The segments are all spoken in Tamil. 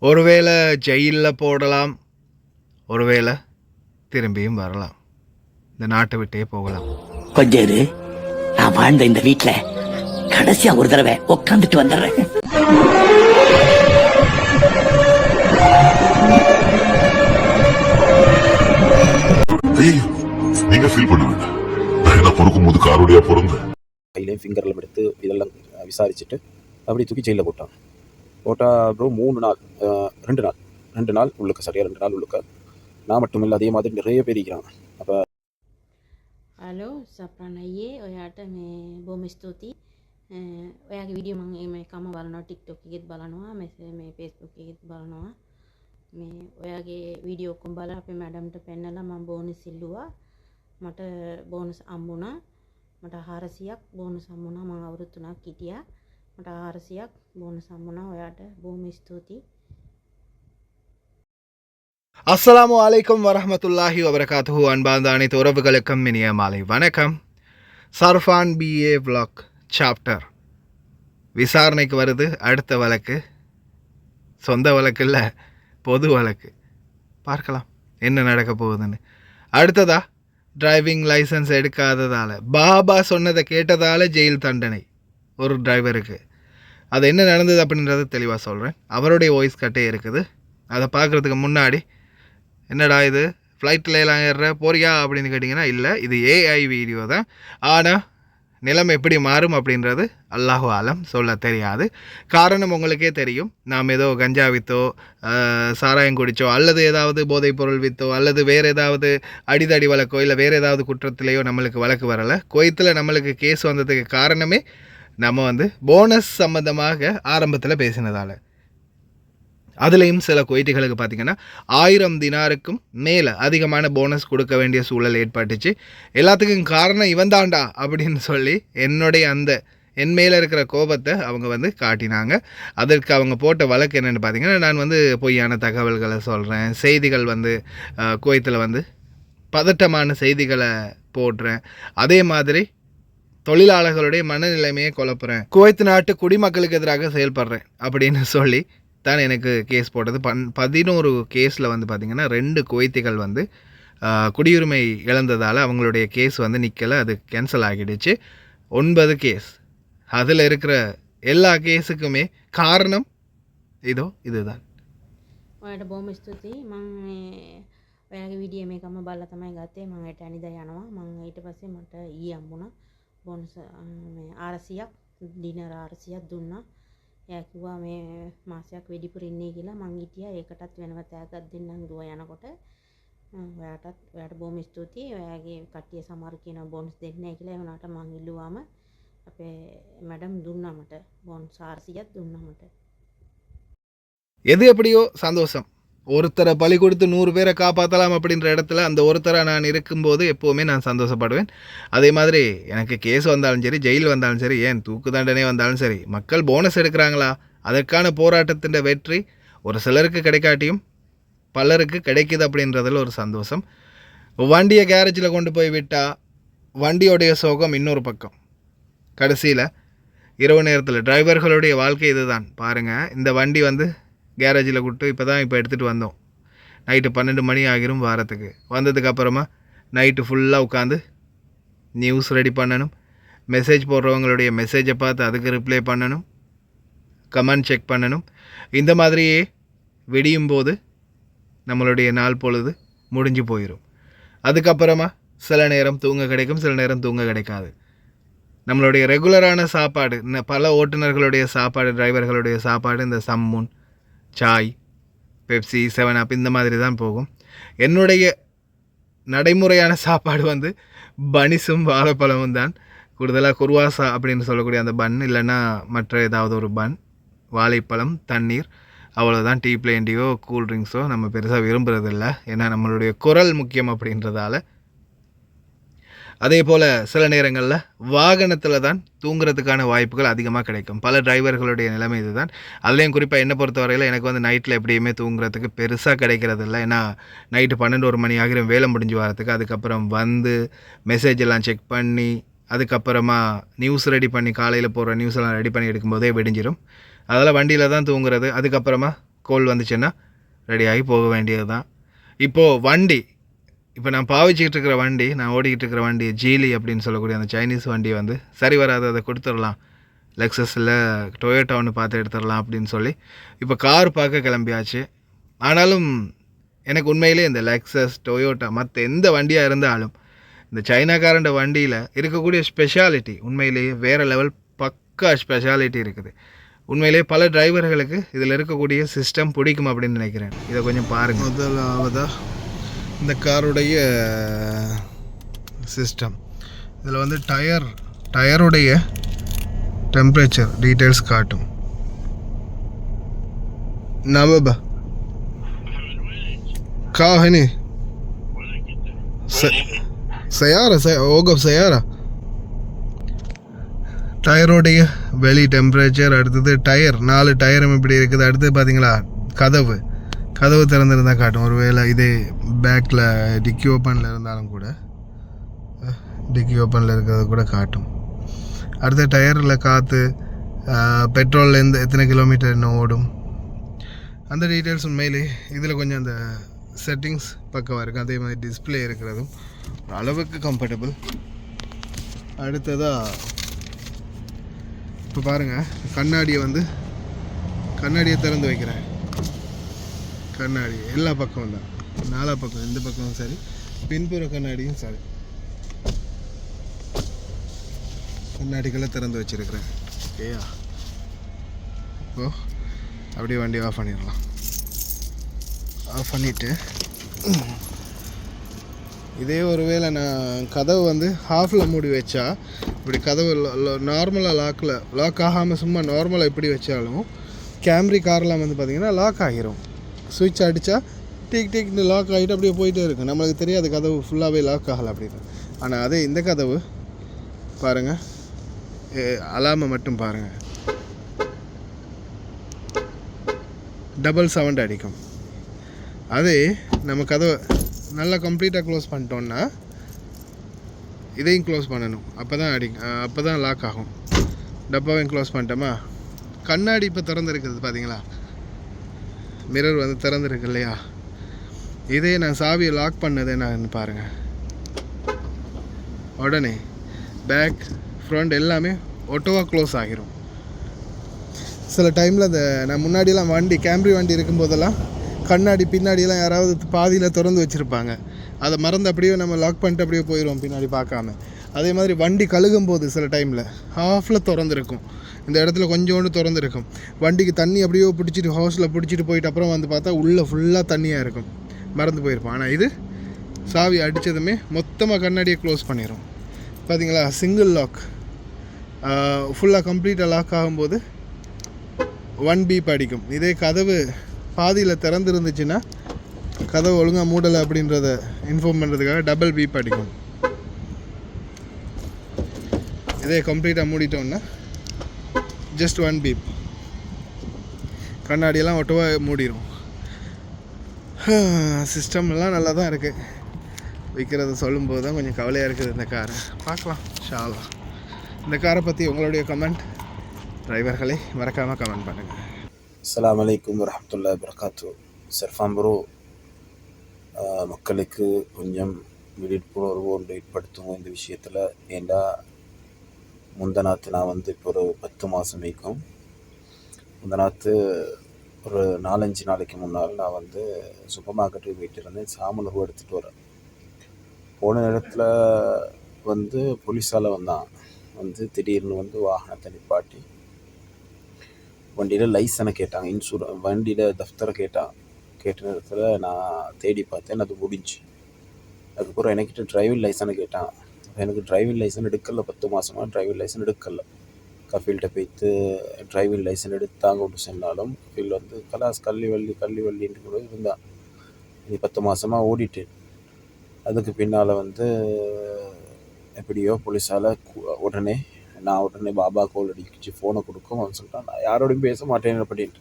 ஒருவேளை ஜெயிலில் போடலாம், ஒருவேளை திரும்பியும் வரலாம், இந்த நாட்டை விட்டே போகலாம். கொஞ்சம் இரு, நான் வாழ்ந்த இந்த வீட்டுல கடைசியா ஒரு தடவை உட்காந்துட்டு வந்துடுறேன். நீங்க ஃபீல் பண்ண வேண்டாம், நான் என்ன பொறுக்கும் போது காரோடையா பொறுங்க. கையிலையும் ஃபிங்கர்லாம் எடுத்து இதெல்லாம் விசாரிச்சுட்டு அப்படி தூக்கி ஜெயிலில் போட்டான். அப்புறம் 3 நாள் 2 நாள் உள்ளுக்க, சரியா 2 நாள் உள்ளுக்க. நான் மட்டும் இல்லை, அதே மாதிரி நிறைய பேர் இருக்கிறான். அப்போ හලෝ සප්‍රන් අයියේ ඔයාට මේ බොහොම ස්තුතියි. ඔයාගේ වීඩියෝ මම මේ කම බලනවා, TikTok එකෙත් බලනවා, මේ Facebook එකෙත් බලනවා. මේ ඔයාගේ වීඩියෝ ඔක්කොම බලලා අපේ මැඩම්ට පෙන්නලා මම බෝනස් ඉල්ලුවා. මට බෝනස් හම්බුණා. මට 400ක් බෝනස් හම්බුණා. මම අවුරුදු 3ක් හිටියා. මට 400ක් බෝනස් හම්බුණා. ඔයාට බොහොම ස්තුතියි. அஸ்ஸலாமு அலைக்கும் வரஹ்மத்துல்லாஹி வபரகாத்துஹு. அன்பார்ந்த அனைத்து உறவுகளுக்கும் இனிய மாலை வணக்கம். சர்ஃபான் BA vlog சாப்டர் விசாரணைக்கு வருது. அடுத்த வழக்கு சொந்த வழக்கு இல்லை, பொது வழக்கு. பார்க்கலாம் என்ன நடக்க போகுதுன்னு. அடுத்ததா டிரைவிங் லைசன்ஸ் எடுக்காததால், பாபா சொன்னதை கேட்டதால் ஜெயில் தண்டனை ஒரு டிரைவருக்கு. அது என்ன நடந்தது அப்படின்றத தெளிவாக சொல்கிறேன். அவருடைய வாய்ஸ் கட்டே இருக்குது. அதை பார்க்குறதுக்கு முன்னாடி, என்னடா இது ஃப்ளைட்டில் எல்லாம் ஏறுற போறியா அப்படின்னு கேட்டிங்கன்னா, இல்லை, இது AI வீடியோ தான். ஆனால் நிலைமை எப்படி மாறும் அப்படின்றது அல்லாஹு ஆலம், சொல்ல தெரியாது. காரணம் உங்களுக்கே தெரியும். நாம் ஏதோ கஞ்சா விற்றோ, சாராயம் குடித்தோ, அல்லது ஏதாவது போதைப்பொருள் விற்றோ, அல்லது வேறு ஏதாவது அடிதடி வழக்கோ, இல்லை வேறு ஏதாவது குற்றத்திலேயோ நம்மளுக்கு வழக்கு வரலை. குவைத்தில் நம்மளுக்கு கேஸ் வந்ததுக்கு காரணமே நம்ம போனஸ் சம்மந்தமாக ஆரம்பத்தில் பேசினதால். அதுலேயும் சில குவைட்டிகளுக்கு பார்த்திங்கன்னா 1000 தினாருக்கும் மேலே அதிகமான போனஸ் கொடுக்க வேண்டிய சூழல் ஏற்பட்டுச்சு. எல்லாத்துக்கும் காரணம் இவன் தாண்டா அப்படின்னு சொல்லி என் மேலே இருக்கிற கோபத்தை அவங்க காட்டினாங்க. அதற்கு அவங்க போட்ட வழக்கு என்னென்னு பார்த்திங்கன்னா, நான் பொய்யான தகவல்களை சொல்கிறேன், செய்திகள் குவைத்தில் பதட்டமான செய்திகளை போடுறேன், அதே மாதிரி தொழிலாளர்களுடைய மனநிலைமையை குழப்புறேன், குவைத் நாட்டு குடிமக்களுக்கு எதிராக செயல்படுறேன் அப்படின்னு சொல்லி தான் எனக்கு கேஸ் போட்டது. 11 கேஸில் பார்த்திங்கன்னா 2 குவைத்திகள் குடியுரிமை இழந்ததால் அவங்களுடைய கேஸ் நிற்கலை, அது கேன்சல் ஆகிடுச்சு. 9 கேஸ். அதில் இருக்கிற எல்லா கேஸுக்குமே காரணம் இதுதான். ඔයාට බොහොම ස්තුතියි. මම ඔයාගේ වීඩියෝ මේකම බලලා තමයි ගත්තේ. මම හෙට අනිදා යනවා. මම ඊට පස්සේ මට ඊයේ හම්බුණා බෝනස් මේ 400ක්, ඩිනර් 400ක් දුන්නා. එයා කිව්වා මේ මාසයක් වෙඩිපුර ඉන්නේ කියලා. මං හිටියා. ඒකටත් වෙනම තෑග්ගක් දෙන්නම් දුව යනකොට. ඔයාට බොහොම ස්තුතියි. ඔයාගේ කට්ටිය සමහර කියනවා බෝනස් දෙන්නේ නැහැ කියලා. ඒ වුණාට මං ඉල්ලුවාම අපේ මැඩම් දුන්නා මට බෝනස් 400ක් දුන්නා මට. எது எப்படியோ சந்தோஷம். ஒருத்தரை பலி கொடுத்து 100 பேரை காப்பாற்றலாம் அப்படின்ற இடத்துல அந்த ஒருத்தராக நான் இருக்கும்போது எப்போவுமே நான் சந்தோஷப்படுவேன். அதே மாதிரி எனக்கு கேஸ் வந்தாலும் சரி, ஜெயில் வந்தாலும் சரி, ஏன் தூக்கு தண்டனை வந்தாலும் சரி, மக்கள் போனஸ் எடுக்கிறாங்களா, அதற்கான போராட்டத்தின் வெற்றி ஒரு சிலருக்கு கிடைக்காட்டியும் பலருக்கு கிடைக்குது அப்படின்றதில் ஒரு சந்தோஷம். வண்டியை கேரேஜில் கொண்டு போய் விட்டால் வண்டியோடைய சோகம் இன்னொரு பக்கம். கடைசியில் இரவு நேரத்தில் டிரைவர்களுடைய வாழ்க்கை இதுதான். பாருங்கள், இந்த வண்டி கேரேஜில் கூப்பிட்டு இப்போ எடுத்துகிட்டு வந்தோம். நைட்டு 12 மணி ஆகிரும் வாரத்துக்கு. வந்ததுக்கப்புறமா நைட்டு ஃபுல்லாக உட்காந்து நியூஸ் ரெடி பண்ணணும், மெசேஜ் போடுறவங்களுடைய மெசேஜை பார்த்து அதுக்கு ரிப்ளை பண்ணணும், கமெண்ட் செக் பண்ணணும். இந்த மாதிரியே விடியும் போது நம்மளுடைய நாள் பொழுது முடிஞ்சு போயிடும். அதுக்கப்புறமா சில நேரம் தூங்க கிடைக்கும், சில நேரம் தூங்க கிடைக்காது. நம்மளுடைய ரெகுலரான சாப்பாடு, பல ஓட்டுநர்களுடைய சாப்பாடு, டிரைவர்களுடைய சாப்பாடு இந்த சம்முன், சாய், பெப்சி, 7up இந்த மாதிரி தான் போகும். என்னுடைய நடைமுறையான சாப்பாடு பனிஸும் வாழைப்பழமும் தான். கூடுதலாக குர்வாசா அப்படின்னு சொல்லக்கூடிய அந்த பன், இல்லைன்னா மற்ற ஏதாவது ஒரு பன், வாழைப்பழம், தண்ணீர், அவ்வளோதான். டீ பிளேண்டியோ கூல்ட்ரிங்க்ஸோ நம்ம பெருசாக விரும்புகிறதில்ல. ஏன்னா நம்மளுடைய குரல் முக்கியம் அப்படின்றதால. அதே போல் சில நேரங்களில் வாகனத்தில் தான் தூங்குறதுக்கான வாய்ப்புகள் அதிகமாக கிடைக்கும். பல டிரைவர்களுடைய நிலைமை இதுதான். அதுலேயும் குறிப்பாக என்னை பொறுத்தவரையில் எனக்கு நைட்டில் எப்படியுமே தூங்குறதுக்கு பெருசாக கிடைக்கிறதில்ல. ஏன்னா நைட்டு 12 மணி ஆகிரும் வேலை முடிஞ்சு வரத்துக்கு. அதுக்கப்புறம் மெசேஜ் எல்லாம் செக் பண்ணி, அதுக்கப்புறமா நியூஸ் ரெடி பண்ணி, காலையில் போகிற நியூஸ் எல்லாம் ரெடி பண்ணி எடுக்கும்போதே விடிஞ்சிடும். அதெல்லாம் வண்டியில் தான் தூங்குறது. அதுக்கப்புறமா கோல் வந்துச்சுன்னா ரெடியாகி போக வேண்டியது தான். இப்போது வண்டி, இப்போ நான் பாவிச்சிக்கிட்டு இருக்கிற வண்டி, நான் ஓடிக்கிட்டு இருக்கிற வண்டி ஜீலி அப்படின்னு சொல்லக்கூடிய அந்த சைனீஸ் வண்டி வந்து சரி வராது, அதை கொடுத்துடலாம், லெக்ஸஸில் டொயோட்டா ஒன்று பார்த்து எடுத்துடலாம் அப்படின்னு சொல்லி இப்போ கார் பார்க்க கிளம்பியாச்சு. ஆனாலும் எனக்கு உண்மையிலே இந்த லெக்ஸஸ், டொயோட்டா, மற்ற எந்த வண்டியாக இருந்தாலும் இந்த சைனாக்காரண்ட வண்டியில் இருக்கக்கூடிய ஸ்பெஷாலிட்டி உண்மையிலேயே வேறு லெவல், பக்கா ஸ்பெஷாலிட்டி இருக்குது. உண்மையிலேயே பல டிரைவர்களுக்கு இதில் இருக்கக்கூடிய சிஸ்டம் பிடிக்கும் அப்படின்னு நினைக்கிறேன். இதை கொஞ்சம் பாருங்கள். முதலாவதாக இந்த காருடைய சிஸ்டம், இதில் வந்து டயருடைய டெம்பரேச்சர் டீட்டெயில்ஸ் காட்டும். நவபா का है नहीं सयारा ओगब सयारा டயரோடைய வெளி டெம்பரேச்சர், அடுத்தது டயர் 4 டயரும் இப்படி இருக்குது. அடுத்தது பார்த்தீங்களா கதவு திறந்துருந்தால் காட்டும். ஒருவேளை இதே பேக்கில் டிக்கி ஓப்பனில் இருந்தாலும் கூட டிக்கி ஓப்பனில் இருக்கிறது கூட காட்டும். அடுத்த டயரில் காற்று, பெட்ரோலில் எத்தனை கிலோமீட்டர் இன்னும் ஓடும், அந்த டீட்டெயில்ஸ் உண்மையிலே இதில் கொஞ்சம் அந்த செட்டிங்ஸ் பக்கமாக இருக்குது. அதே மாதிரி டிஸ்பிளே இருக்கிறதும் அளவுக்கு கம்ஃபர்டபுள். அடுத்ததாக இப்போ பாருங்கள், கண்ணாடியை திறந்து வைக்கிறேன். கண்ணாடி எல்லா பக்கமும் தான், 4 பக்கம், எந்த பக்கமும் சரி, பின்புற கண்ணாடியும் சரி, கண்ணாடிகளை திறந்து வச்சுருக்கிறேன். ஓகேயா, இப்போது அப்படியே வண்டி ஆஃப் பண்ணிடலாம். ஆஃப் பண்ணிவிட்டு இதே ஒரு வேளை நான் கதவு வந்து ஹாஃபில் மூடி வச்சா, இப்படி கதவு நார்மலாக லாக் ஆகாமல் சும்மா நார்மலாக இப்படி வச்சாலும் கேம்ரி கார்லாம் வந்து பார்த்திங்கன்னா லாக் ஆகிரும். சுவிட்ச் அடித்தா டிக்னு லாக் ஆகிட்டு அப்படியே போயிட்டே இருக்கும். நம்மளுக்கு தெரியாது கதவு ஃபுல்லாகவே லாக் ஆகலை அப்படின்னு. ஆனால் அதே இந்த கதவு பாருங்கள், அலாமை மட்டும் பாருங்கள், டபுள் சவுண்ட் அடிக்கும். அதே நம்ம கதவை நல்லா கம்ப்ளீட்டாக க்ளோஸ் பண்ணிட்டோன்னா இதையும் க்ளோஸ் பண்ணணும், அப்போ தான் லாக் ஆகும். டப்பாவையும் க்ளோஸ் பண்ணிட்டோமா, கண்ணாடி இப்போ திறந்துருக்குது பார்த்தீங்களா, மிரர் வந்து திறந்துருக்கு இல்லையா, இதே நான் சாவியை லாக் பண்ணதே நான் பாருங்கள், உடனே பேக் ஃப்ரண்ட் எல்லாமே ஆட்டோவாக க்ளோஸ் ஆகிரும். சில டைமில் நான் முன்னாடியெல்லாம் கேம்ரி வண்டி இருக்கும்போதெல்லாம் கண்ணாடி பின்னாடியெல்லாம் யாராவது பாதியில் திறந்து வச்சுருப்பாங்க, அதை மறந்து அப்படியே நம்ம லாக் பண்ணிட்டு அப்படியே போயிடுவோம் பின்னாடி பார்க்காம. அதே மாதிரி வண்டி கழுகும் போது சில டைமில் ஹாஃபில் திறந்துருக்கும், இந்த இடத்துல கொஞ்சோண்டு திறந்துருக்கும், வண்டிக்கு தண்ணி அப்படியே பிடிச்சிட்டு ஹவுஸில் பிடிச்சிட்டு போயிட்டு அப்புறம் வந்து பார்த்தா உள்ளே ஃபுல்லாக தண்ணியாக இருக்கும், மறந்து போயிருப்போம். ஆனால் இது சாவி அடித்ததுமே மொத்தமாக கண்ணாடியை க்ளோஸ் பண்ணிடும். பார்த்தீங்களா, சிங்கிள் லாக் ஃபுல்லாக கம்ப்ளீட்டாக லாக் ஆகும்போது 1 பீப் அடிக்கும். இதே கதவு பாதியில் திறந்துருந்துச்சுன்னா கதவு ஒழுங்காக மூடலை அப்படின்றத இன்ஃபார்ம் பண்ணுறதுக்காக டபுள் பீப் அடிக்கும். இதே கம்ப்ளீட்டாக மூடிட்டோன்னா ஜஸ்ட் 1 பீப், கண்ணாடியெல்லாம் ஒட்டவாக மூடிடும். சிஸ்டம்லாம் நல்லா தான் இருக்குது. விற்கிறத சொல்லும்போது தான் கொஞ்சம் கவலையாக இருக்குது இந்த காரை. பார்க்கலாம் ஷாலா. இந்த காரை பற்றி உங்களுடைய கமெண்ட் டிரைவர்களை மறக்காமல் கமெண்ட் பண்ணுங்கள். அஸ்ஸலாமு அலைக்கும் வரஹ்மத்துல்லாஹி வபரகாத்து. சர்ஃபான் ப்ரோ, மக்களுக்கு கொஞ்சம் விழிப்புணர்வு ஒன்று ஏற்படுத்துவோம் இந்த விஷயத்தில். ஏண்டா முந்தநாத்து நான் வந்து இப்போ ஒரு 10 மாதம் வைக்கும் முந்தநாத்து ஒரு 4-5 நாளைக்கு முன்னால் நான் வந்து சூப்பர் மார்க்கெட்டுக்கு போயிட்டு இருந்தேன். சாமான் ரூபா எடுத்துகிட்டு வரேன். போன இடத்துல வந்து போலீஸால் வந்து திடீர்னு வந்து வாகனத்தை நிப்பாட்டி வண்டியில் லைசனை கேட்டாங்க, வண்டியில் தஃப்தரை கேட்ட நேரத்தில் நான் தேடி பார்த்தேன், அது முடிஞ்சு. அதுக்கப்புறம் எனக்கிட்ட டிரைவிங் லைசனை கேட்டான். எனக்கு டிரைவிங் லைசன் எடுக்கல, 10 மாதமாக டிரைவிங் லைசன் எடுக்கல. கஃபீல்கிட்ட போய்த்து டிரைவிங் லைசன் எடுத்தாங்க ஒன்று சொன்னாலும் கஃபீல் வந்து கள்ளிவள்ளின்னு கூட இருந்தான். இது 10 மாதமாக ஓடிட்டேன். அதுக்கு பின்னால் வந்து எப்படியோ போலீஸால் உடனே பாபா கோல் அடிச்சு ஃபோனை கொடுக்கும். அவன் சொல்லிட்டான், நான் யாரோடையும் பேச மாட்டேன் அப்படின்ட்டு.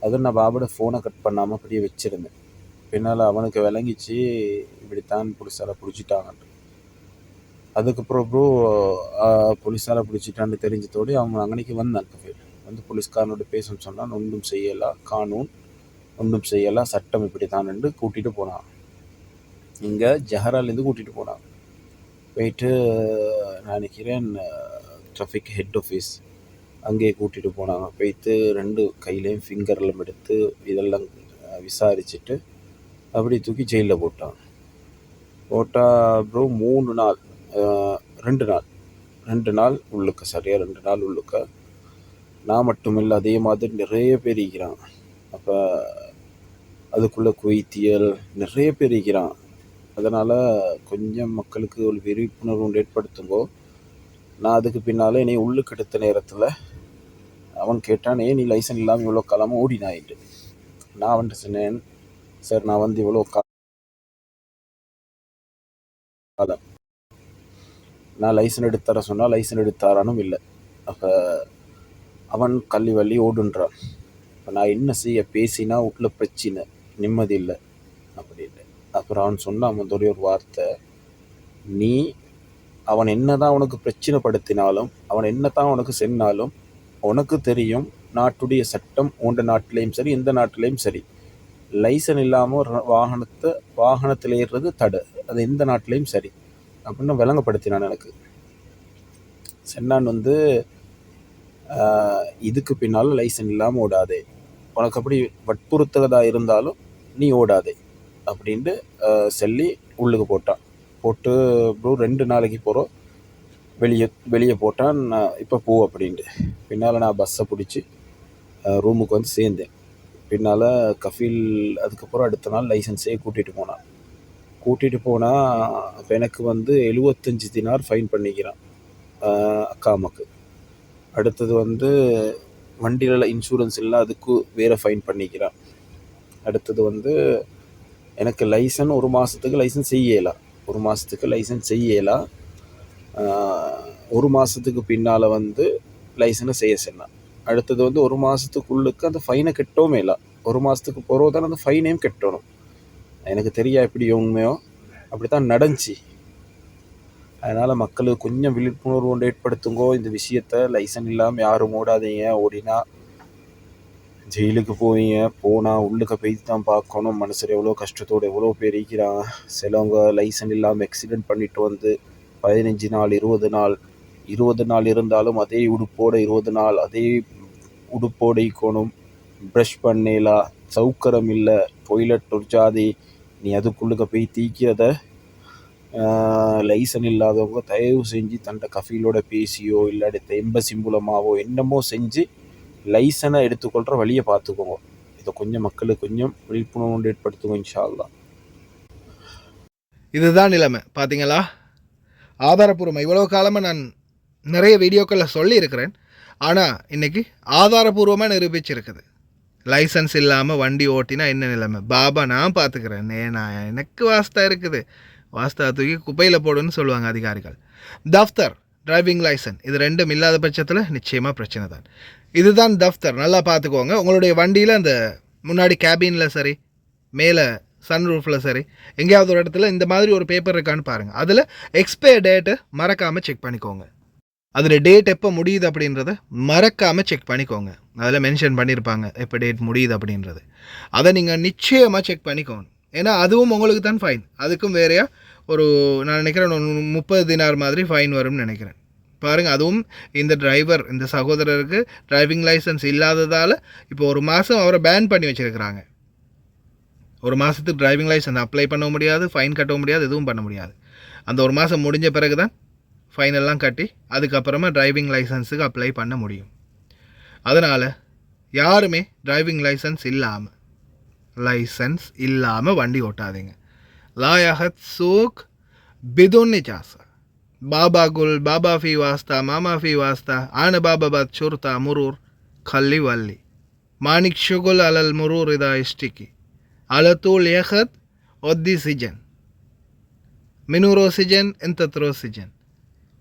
அதுவும் நான் பாபாவோட ஃபோனை கட் பண்ணாமல் அப்படியே வச்சுருந்தேன். பின்னால் அவனுக்கு விளங்கிச்சு இப்படித்தான் போலீஸால் பிடிச்சிட்டாங்கன்ட்டு. அதுக்கப்புறம் ப்ரோ போலீஸால் பிடிச்சிட்டான்னு தெரிஞ்சதோடு அவன் அங்கனைக்கு வந்தான். கஃபீல் வந்து போலீஸ்காரனோட பேசணும்னு சொன்னான். ஒன்றும் செய்யலாம், கானூன் ஒன்றும் செய்யலாம், சட்டம் இப்படி தானு கூட்டிகிட்டு போனான். இங்கே ஜஹராலேருந்து கூட்டிகிட்டு போனான். போயிட்டு நான் நினைக்கிறேன் ட்ராஃபிக் ஹெட் ஆஃபீஸ் அங்கேயே கூட்டிகிட்டு போனாங்க. போயிட்டு 2 கையிலையும் ஃபிங்கர்லாம் எடுத்து இதெல்லாம் விசாரிச்சுட்டு அப்படி தூக்கி ஜெயிலில் போட்டான். ப்ரோ 3 நாள் 2 நாள் உள்ளுக்க, சரியாக 2 நாள் உள்ளுக்க. நான் மட்டும் இல்லை, அதே மாதிரி நிறைய பேர் இருக்கிறான். அப்போ அதுக்குள்ளே குவைத்தியல் நிறைய பேர் இருக்கிறான். அதனால் கொஞ்சம் மக்களுக்கு ஒரு விழிப்புணர்வு ஏற்படுத்துங்கோ. நான் அதுக்கு பின்னால் என்னை உள்ளுக்கு எடுத்த நேரத்தில் அவன் கேட்டான், நீ லைசன்ஸ் இல்லாமல் இவ்வளோ காலமாக ஓடினாயிட்டு. நான் அவன்கிட்ட சொன்னேன், சார் நான் வந்து இவ்வளோ காலம் நான் லைசன்ஸ் எடுத்தார சொன்னால் லைசன்ஸ் எடுத்தாரானும் இல்லை. அப்போ அவன் கள்ளி வள்ளி ஓடுன்றான். இப்போ நான் என்ன செய்ய, பேசினா உள்ள பிரச்சனை, நிம்மதி இல்லை அப்படின்னு. அப்புறம் அவன் சொன்னான் முதலே ஒரு வார்த்தை, நீ அவன் என்ன தான் உனக்கு பிரச்சனைப்படுத்தினாலும், அவன் என்ன தான் உனக்கு சென்னாலும், உனக்கு தெரியும் நாட்டுடைய சட்டம் உண்ட நாட்டிலையும் சரி எந்த நாட்டிலையும் சரி, லைசன் இல்லாமல் வாகனத்தில் ஏறுறது தடை, அது எந்த நாட்டிலையும் சரி அப்படின்னு விளங்கப்படுத்தினான் எனக்கு. சென்னான் வந்து இதுக்கு பின்னால் லைசன் இல்லாமல் ஓடாதே, உனக்கு அப்படி வற்புறுத்துறதா இருந்தாலும் நீ ஓடாதே அப்படின்ட்டு சொல்லி உள்ளுக்கு போட்டான். போட்டு ப்ரோ 2 நாளைக்கு போகிறோம், வெளியே போட்டான். இப்போ போ அப்படின்ட்டு. பின்னால் நான் பஸ்ஸை பிடிச்சி ரூமுக்கு வந்து சேர்ந்தேன். பின்னால் கஃபீல் அதுக்கப்புறம் அடுத்த நாள் லைசன்ஸே கூட்டிகிட்டு போனான். அப்போ எனக்கு வந்து 75 தினார் ஃபைன் பண்ணிக்கிறான் அக்காமக்கு. அடுத்தது வந்து வண்டியில் இன்சூரன்ஸ் இல்லை, அதுக்கு வேறு ஃபைன் பண்ணிக்கிறான். அடுத்தது வந்து எனக்கு லைசன் 1 மாதத்துக்கு லைசன்ஸ் செய்யலாம், 1 மாதத்துக்கு லைசன்ஸ் செய்யலாம். 1 மாதத்துக்கு பின்னால் வந்து லைசனை செய்ய சொன்னான். அடுத்தது வந்து 1 மாதத்துக்குள்ளுக்கு அந்த ஃபைனை கட்டவும் இல்லை, 1 மாதத்துக்கு போகிறோம் தான் அந்த ஃபைனையும் கட்டணும். எனக்கு தெரியா எப்படி உண்மையோ அப்படி தான் நடந்துச்சு. அதனால் மக்களுக்கு கொஞ்சம் விழிப்புணர்வு ஒன்று ஏற்படுத்துங்கோ. இந்த விஷயத்த லைசன் இல்லாமல் யாரும் ஓடாதீங்க. ஓடினா ஜெயிலுக்கு போனால் உள்ளுக்க போய் தான் பார்க்கணும். மனுஷர் எவ்வளோ கஷ்டத்தோடு எவ்வளோ பேர் இருக்கிறாங்க. சிலவங்க லைசன் இல்லாமல் ஆக்சிடெண்ட் பண்ணிட்டு வந்து 15 நாள் 20 நாள் இருந்தாலும் அதே உடுப்போடு 20 நாள் அதே உடுப்போடு இருக்கணும். ப்ரஷ் பண்ணலாம், சவுக்கரம் இல்லை, டொய்லெட் ஒரு ஜாதி. நீ அதுக்குள்ளுக்க போய் தீக்கிறத லைசன் இல்லாதவங்க தயவு செஞ்சு தன்னை கஃபீலோட பேசியோ இல்லாட்டி எம்பசி மூலமாகவோ என்னமோ செஞ்சு லைசனை எடுத்துக்கொள்கிற வழியை பார்த்துக்கோங்க. இதை கொஞ்சம் மக்களுக்கு கொஞ்சம் விழிப்புணர்வு ஏற்படுத்துங்க இன்ஷா அல்லாஹ். இதுதான் நிலைமை. பார்த்தீங்களா, ஆதாரப்பூர்வமாக இவ்வளோ காலமாக நான் நிறைய வீடியோக்களில் சொல்லியிருக்கிறேன். ஆனால் இன்றைக்கி ஆதாரபூர்வமாக நிரூபிச்சிருக்குது. லைசன்ஸ் இல்லாமல் வண்டி ஓட்டினா என்ன நிலைமை. பாபா நான் பார்த்துக்கிறேன், நான் எனக்கு வாஸ்தா இருக்குது, வாஸ்தா தூக்கி குப்பையில் போடுன்னு சொல்லுவாங்க அதிகாரிகள். தஃப்தர், டிரைவிங் லைசன்ஸ், இது 2 இல்லாத பட்சத்தில் நிச்சயமாக பிரச்சனை தான். இதுதான் தஃப்தர், நல்லா பார்த்துக்கோங்க. உங்களுடைய வண்டியில் அந்த முன்னாடி கேபினில் சரி, மேலே சன்ரூஃபில் சரி, எங்கேயாவது ஒரு இடத்துல இந்த மாதிரி ஒரு பேப்பர் இருக்கான்னு பாருங்கள். அதில் எக்ஸ்பயர் டேட்டு மறக்காமல் செக் பண்ணிக்கோங்க. அதில் டேட் எப்போ முடியுது அப்படின்றத மறக்காமல் செக் பண்ணிக்கோங்க. அதில் மென்ஷன் பண்ணியிருப்பாங்க எப்போ டேட் முடியுது அப்படின்றது. அதை நீங்கள் நிச்சயமாக செக் பண்ணிக்கோங்க. ஏன்னா அதுவும் உங்களுக்கு தான் ஃபைன். அதுக்கும் வேறையா ஒரு நான் நினைக்கிறேன் 30 தினார் மாதிரி ஃபைன் வரும்னு நினைக்கிறேன். பாருங்கள், அதுவும் இந்த டிரைவர், இந்த சகோதரருக்கு டிரைவிங் லைசன்ஸ் இல்லாததால் இப்போ 1 மாதம் அவரை பேன் பண்ணி வச்சுருக்கிறாங்க. 1 மாதத்துக்கு டிரைவிங் லைசன்ஸ் அப்ளை பண்ண முடியாது, ஃபைன் கட்டவும் முடியாது, எதுவும் பண்ண முடியாது. அந்த 1 மாதம் முடிஞ்ச பிறகு தான் ஃபைனெல்லாம் கட்டி அதுக்கப்புறமா டிரைவிங் லைசன்ஸுக்கு அப்ளை பண்ண முடியும். அதனால் யாருமே டிரைவிங் லைசன்ஸ் இல்லாமல் வண்டி ஓட்டாதீங்க. லாயஹத் சூக் பிதுன் நிஜாசா, பாபா குல், பாபா ஃபி வாஸ்தா, மாமா ஃபி வாஸ்தா, ஆன பாபாபாத் சுர்தா முரூர் கல்லி வல்லி மானிக் ஷுகுல் அலல் முரூர் இதா இஷ்டிக்கி அலத்தூல் யஹத் ஒத்தி Sijan மினுரோ Sijan இந்தத்ரோ Sijan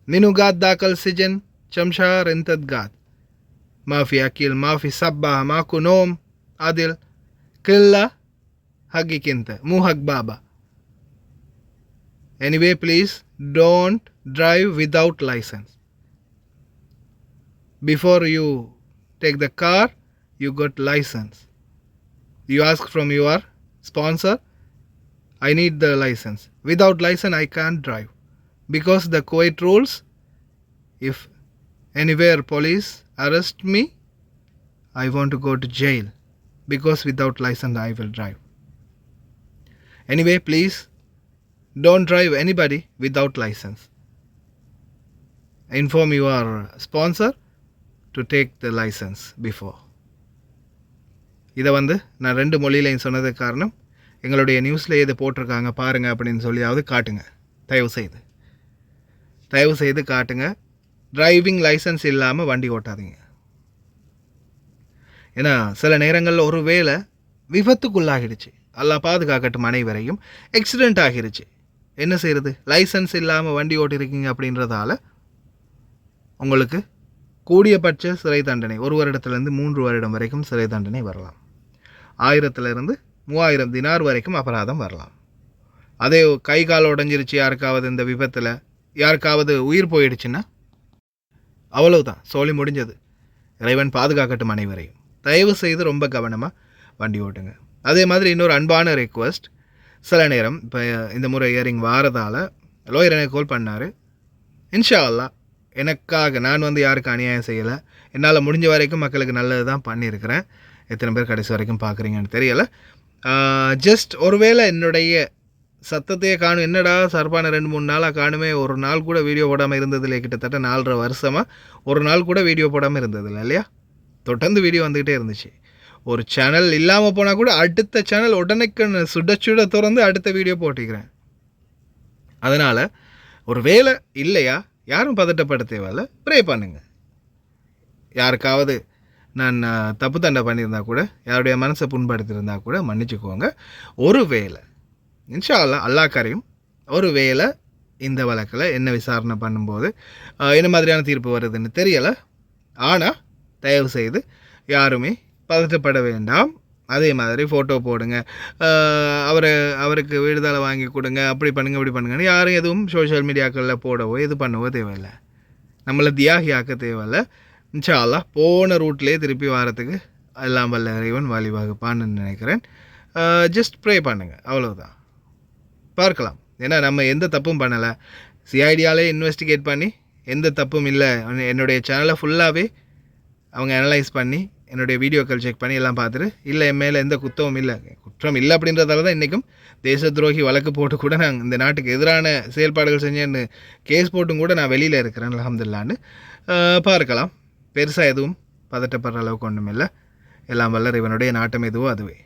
منو قاد ذاك السجن كم شهر انت تقعد. ما في اكل، ما في صباح، ماكو نوم عدل، كله حقك انت مو حق بابا. Anyway, please don't drive without license. Before you take the car, you got license. You ask from your sponsor, I need the license. Without license, I can't drive. Because the Kuwait rules, if anywhere police arrest me, I want to go to jail. Because without license, I will drive. Anyway, please, don't drive anybody without license. Inform your sponsor to take the license before. இதை நான் 2 மொழியிலையும் சொன்னதுக்கு காரணம் எங்களுடைய நியூஸில் எது போட்டிருக்காங்க பாருங்கள் அப்படின்னு சொல்லியாவது காட்டுங்க. தயவு செய்து காட்டுங்க. டிரைவிங் லைசன்ஸ் இல்லாமல் வண்டி ஓட்டாதீங்க. ஏன்னா சில நேரங்களில் ஒரு வேளை விபத்துக்குள்ளாகிடுச்சு, அல்லாஹ் பாதுகாக்கட்டும் அனைவரையும், ஆக்சிடெண்ட் ஆகிருச்சு. என்ன செய்கிறது? லைசன்ஸ் இல்லாமல் வண்டி ஓட்டிருக்கீங்க அப்படின்றதால உங்களுக்கு கூடியபட்ச சிறை தண்டனை 1 வருடத்திலிருந்து 3 வருடம் வரைக்கும் சிறை தண்டனை வரலாம். 1000 3000 தினார் வரைக்கும் அபராதம் வரலாம். அதே கை கால் உடஞ்சிருச்சு யாருக்காவது இந்த விபத்தில், யாருக்காவது உயிர் போயிடுச்சுன்னா அவ்வளவுதான், சோழி முடிஞ்சது. இறைவன் பாதுகாக்கட்டும் அனைவரையும். தயவு செய்து ரொம்ப கவனமாக வண்டி ஓட்டுங்க. அதே மாதிரி இன்னொரு அன்பான ரெக்வஸ்ட், சில நேரம் இப்போ இந்த முறை இயரிங் வாரதால் லோயர் எனக்கு கால் பண்ணார். இன்ஷா அல்லாஹ் எனக்காக நான் யாருக்கு அநியாயம் செய்யலை, என்னால் முடிஞ்ச வரைக்கும் மக்களுக்கு நல்லது தான் பண்ணியிருக்கிறேன். எத்தனை பேர் கடைசி வரைக்கும் பார்க்குறீங்கன்னு தெரியலை. ஜஸ்ட் ஒருவேளை என்னுடைய சத்தத்தையே காணும், என்னடா சர்பான 2-3 நாளாக காணுமே, ஒரு நாள் கூட வீடியோ போடாமல் இருந்ததில்லை, கிட்டத்தட்ட 4.5 வருஷமாக ஒரு நாள் கூட வீடியோ போடாமல் இருந்ததில்லை இல்லையா? தொடர்ந்து வீடியோ வந்துக்கிட்டே இருந்துச்சு. ஒரு சேனல் இல்லாமல் போனால் கூட அடுத்த சேனல் உடனேக்கு சுட திறந்து அடுத்த வீடியோ போட்டிக்கிறேன். அதனால் ஒரு வேலை இல்லையா, யாரும் பதட்டப்பட தேவையில்லை, ப்ரே பண்ணுங்க. யாருக்காவது நான் தப்பு தண்டை பண்ணியிருந்தா கூட, யாருடைய மனசை புண்படுத்தியிருந்தா கூட மன்னிச்சுக்கோங்க. ஒரு வேலை இன்ஷா அல்லாஹ் அல்லாஹ் கரீம், ஒரு வேளை இந்த வழக்கில் என்ன விசாரணை பண்ணும்போது என்ன மாதிரியான தீர்ப்பு வருதுன்னு தெரியலை. ஆனால் தயவு செய்து யாருமே பதட்டப்பட வேண்டாம். அதே மாதிரி ஃபோட்டோ போடுங்க, அவருக்கு விடுதலை வாங்கி கொடுங்க, அப்படி பண்ணுங்க இப்படி பண்ணுங்கன்னு யாரும் எதுவும் சோஷியல் மீடியாக்களில் போடவோ இது பண்ணவோ தேவையில்லை. நம்மளை தியாகி ஆக்க தேவையில்லை. இன்ஷா அல்லாஹ் போன ரூட்லேயே திருப்பி வாரத்துக்கு எல்லாம் வல்ல இறைவன் வழிவகுப்பான்னு நினைக்கிறேன். ஜஸ்ட் ப்ரே பண்ணுங்கள், அவ்வளோதான். பார்க்கலாம். ஏன்னா நம்ம எந்த தப்பும் பண்ணலை. சிஐடியாலே இன்வெஸ்டிகேட் பண்ணி எந்த தப்பும் இல்லை. என்னுடைய சேனலை ஃபுல்லாகவே அவங்க அனலைஸ் பண்ணி என்னுடைய வீடியோக்கள் செக் பண்ணி எல்லாம் பார்த்துட்டு இல்லை என் மேலே எந்த குற்றமும் இல்லை, குற்றம் இல்லை அப்படின்றதால தான் இன்றைக்கும் தேச துரோகி வழக்கு போட்டு கூட நான் இந்த நாட்டுக்கு எதிரான செயல்பாடுகள் செஞ்சேன்னு கேஸ் போட்டும் கூட நான் வெளியில் இருக்கிறேன் அல்ஹம்துலில்லாஹ்னு. பார்க்கலாம். பெருசாக எதுவும் பதட்டப்படுற அளவுக்கு ஒன்றும் இல்லை. எல்லாம் வல்ல இவனுடைய நாட்டம் எதுவோ அதுவே.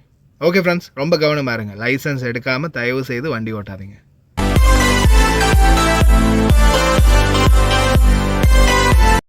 ஓகே ஃப்ரெண்ட்ஸ், ரொம்ப கவனமாக இருங்க. லைசன்ஸ் எடுக்காமல் தயவு செய்து வண்டி ஓட்டாதீங்க.